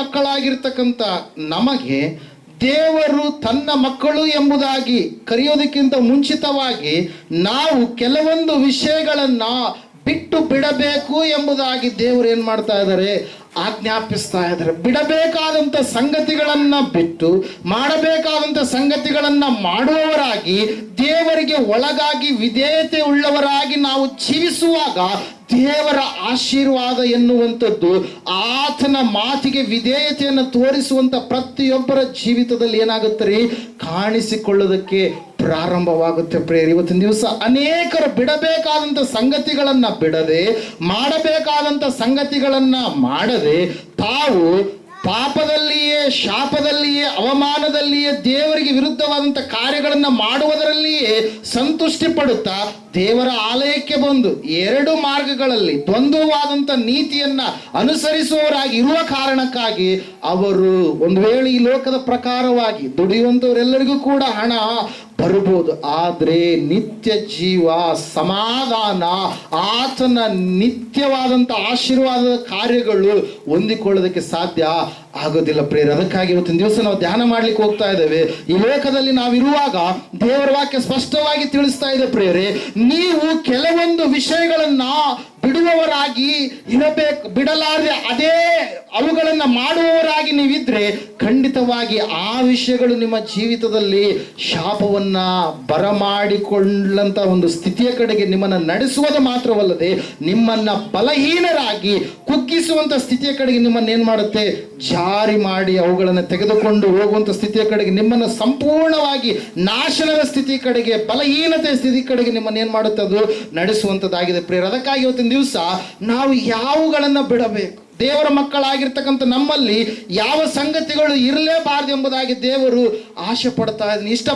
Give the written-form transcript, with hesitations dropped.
ಮಕ್ಕಳಾಗಿರ್ತಕ್ಕಂಥ ನಮಗೆ ದೇವರು ತನ್ನ ಮಕ್ಕಳು ಎಂಬುದಾಗಿ ಕರೆಯೋದಕ್ಕಿಂತ ಮುಂಚಿತವಾಗಿ ನಾವು ಕೆಲವೊಂದು ವಿಷಯಗಳನ್ನ ಬಿಟ್ಟು ಬಿಡಬೇಕು ಎಂಬುದಾಗಿ ದೇವರು ಏನ್ ಮಾಡ್ತಾ ಇದ್ದಾರೆ, ಆಜ್ಞಾಪಿಸ್ತಾ ಇದ್ದಾರೆ. ಬಿಡಬೇಕಾದಂಥ ಸಂಗತಿಗಳನ್ನ ಬಿಟ್ಟು ಮಾಡಬೇಕಾದಂಥ ಸಂಗತಿಗಳನ್ನ ಮಾಡುವವರಾಗಿ, ದೇವರಿಗೆ ಒಳಗಾಗಿ ವಿಧೇಯತೆ ಉಳ್ಳವರಾಗಿ ನಾವು ಜೀವಿಸುವಾಗ ದೇವರ ಆಶೀರ್ವಾದ ಎನ್ನುವಂಥದ್ದು ಆತನ ಮಾತಿಗೆ ವಿಧೇಯತೆಯನ್ನು ತೋರಿಸುವಂತ ಪ್ರತಿಯೊಬ್ಬರ ಜೀವಿತದಲ್ಲಿ ಏನಾಗುತ್ತೆ ರೀ, ಕಾಣಿಸಿಕೊಳ್ಳೋದಕ್ಕೆ ಪ್ರಾರಂಭವಾಗುತ್ತೆ ಪ್ರೇರಿ. ಇವತ್ತಿನ ದಿವಸ ಅನೇಕರು ಬಿಡಬೇಕಾದಂಥ ಸಂಗತಿಗಳನ್ನ ಬಿಡದೆ, ಮಾಡಬೇಕಾದಂಥ ಸಂಗತಿಗಳನ್ನ ಮಾಡದೆ, ತಾವು ಪಾಪದಲ್ಲಿಯೇ, ಶಾಪದಲ್ಲಿಯೇ, ಅವಮಾನದಲ್ಲಿಯೇ, ದೇವರಿಗೆ ವಿರುದ್ಧವಾದಂಥ ಕಾರ್ಯಗಳನ್ನು ಮಾಡುವುದರಲ್ಲಿಯೇ ಸಂತುಷ್ಟಿ ಪಡುತ್ತಾ ದೇವರ ಆಲಯಕ್ಕೆ ಬಂದು ಎರಡು ಮಾರ್ಗಗಳಲ್ಲಿ ದ್ವಂದ್ವವಾದಂಥ ನೀತಿಯನ್ನ ಅನುಸರಿಸುವವರಾಗಿ ಇರುವ ಕಾರಣಕ್ಕಾಗಿ ಅವರು ಒಂದು ವೇಳೆ ಈ ಲೋಕದ ಪ್ರಕಾರವಾಗಿ ದುಡಿಯುವಂಥವರೆಲ್ಲರಿಗೂ ಕೂಡ ಹಣ ಬರ್ಬೋದು, ಆದರೆ ನಿತ್ಯ ಜೀವ, ಸಮಾಧಾನ, ಆತನ ನಿತ್ಯವಾದಂಥ ಆಶೀರ್ವಾದದ ಕಾರ್ಯಗಳು ಹೊಂದಿಕೊಳ್ಳೋದಕ್ಕೆ ಸಾಧ್ಯ ಆಗೋದಿಲ್ಲ ಪ್ರೇರ. ಅದಕ್ಕಾಗಿ ಇವತ್ತಿನ ದಿವಸ ನಾವು ಧ್ಯಾನ ಮಾಡ್ಲಿಕ್ಕೆ ಹೋಗ್ತಾ ಇದ್ದೇವೆ. ಈ ಲೋಕದಲ್ಲಿ ನಾವಿರುವಾಗ ದೇವರ ವಾಕ್ಯ ಸ್ಪಷ್ಟವಾಗಿ ತಿಳಿಸ್ತಾ ಇದೆ ಪ್ರೇರೆ, ನೀವು ಕೆಲವೊಂದು ವಿಷಯಗಳನ್ನ ಬಿಡುವವರಾಗಿ ಇರಬೇಕು. ಬಿಡಲಾರದೆ ಅದೇ ಅವುಗಳನ್ನ ಮಾಡುವವರಾಗಿ ನೀವಿದ್ರೆ ಖಂಡಿತವಾಗಿ ಆ ವಿಷಯಗಳು ನಿಮ್ಮ ಜೀವಿತದಲ್ಲಿ ಶಾಪವನ್ನ ಬರಮಾಡಿಕೊಳ್ಳಂತ ಒಂದು ಸ್ಥಿತಿಯ ಕಡೆಗೆ ನಿಮ್ಮನ್ನ ನಡೆಸುವುದು ಮಾತ್ರವಲ್ಲದೆ ನಿಮ್ಮನ್ನ ಬಲಹೀನರಾಗಿ ಕುಗ್ಗಿಸುವಂತ ಸ್ಥಿತಿಯ ಕಡೆಗೆ ನಿಮ್ಮನ್ನ ಏನ್ ಮಾಡುತ್ತೆ, ಜಾರಿ ಮಾಡಿ ಅವುಗಳನ್ನು ತೆಗೆದುಕೊಂಡು ಹೋಗುವಂತ ಸ್ಥಿತಿಯ ಕಡೆಗೆ, ನಿಮ್ಮನ್ನ ಸಂಪೂರ್ಣವಾಗಿ ನಾಶನದ ಸ್ಥಿತಿ ಕಡೆಗೆ, ಬಲಹೀನತೆ ಸ್ಥಿತಿ ಕಡೆಗೆ ನಿಮ್ಮನ್ನ ಏನ್ ಮಾಡುತ್ತೆ, ಅದು ನಡೆಸುವಂತದ್ದಾಗಿದೆ ಪ್ರೇರ. ಅದಕ್ಕಾಗಿ ಇವತ್ತಿನ ದಿವಸ ನಾವು ಯಾವುಗಳನ್ನ ಬಿಡಬೇಕು, ದೇವರ ಮಕ್ಕಳಾಗಿರ್ತಕ್ಕಂಥ ನಮ್ಮಲ್ಲಿ ಯಾವ ಸಂಗತಿಗಳು ಇರಲೇಬಾರದು ಎಂಬುದಾಗಿ ದೇವರು ಆಶೆ ಪಡ್ತಾ ಇದ್ದಾನೆ, ಇಷ್ಟ